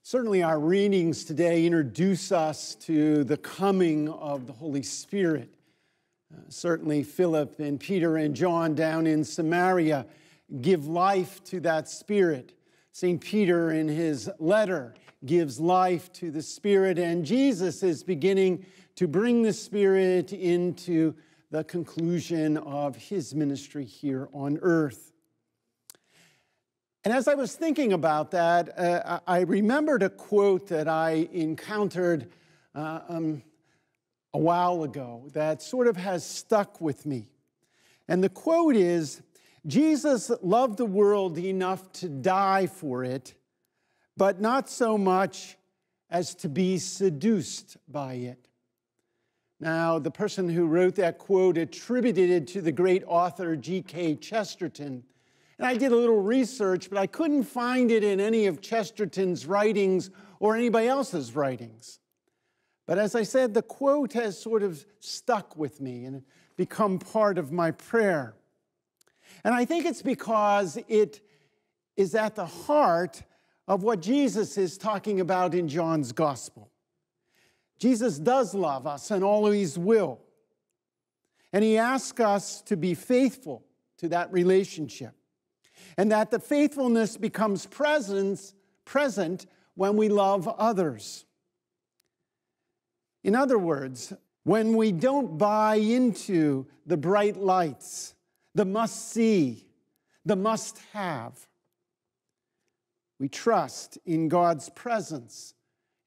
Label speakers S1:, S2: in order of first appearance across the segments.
S1: Certainly our readings today introduce us to the coming of the Holy Spirit. Certainly Philip and Peter and John down in Samaria give life to that Spirit. St. Peter in his letter gives life to the Spirit, and Jesus is beginning to bring the Spirit into the conclusion of his ministry here on earth. And as I was thinking about that, I remembered a quote that I encountered a while ago that sort of has stuck with me. And the quote is, "Jesus loved the world enough to die for it, but not so much as to be seduced by it." Now, the person who wrote that quote attributed it to the great author G.K. Chesterton. And I did a little research, but I couldn't find it in any of Chesterton's writings or anybody else's writings. But as I said, the quote has sort of stuck with me and become part of my prayer. And I think it's because it is at the heart of what Jesus is talking about in John's Gospel. Jesus does love us and always will. And he asks us to be faithful to that relationship. And that the faithfulness becomes present when we love others. In other words, when we don't buy into the bright lights, the must-see, the must-have, we trust in God's presence,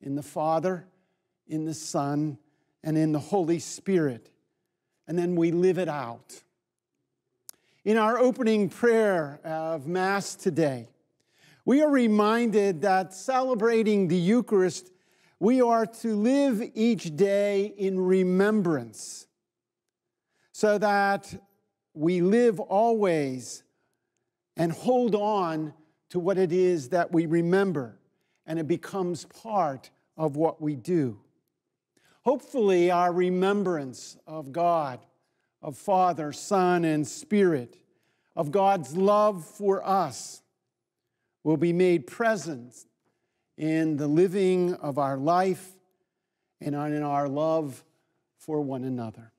S1: in the Father, in the Son, and in the Holy Spirit, and then we live it out. In our opening prayer of Mass today, we are reminded that celebrating the Eucharist, we are to live each day in remembrance so that we live always and hold on to what it is that we remember, and it becomes part of what we do. Hopefully, our remembrance of God, of Father, Son, and Spirit, of God's love for us, will be made present in the living of our life and in our love for one another.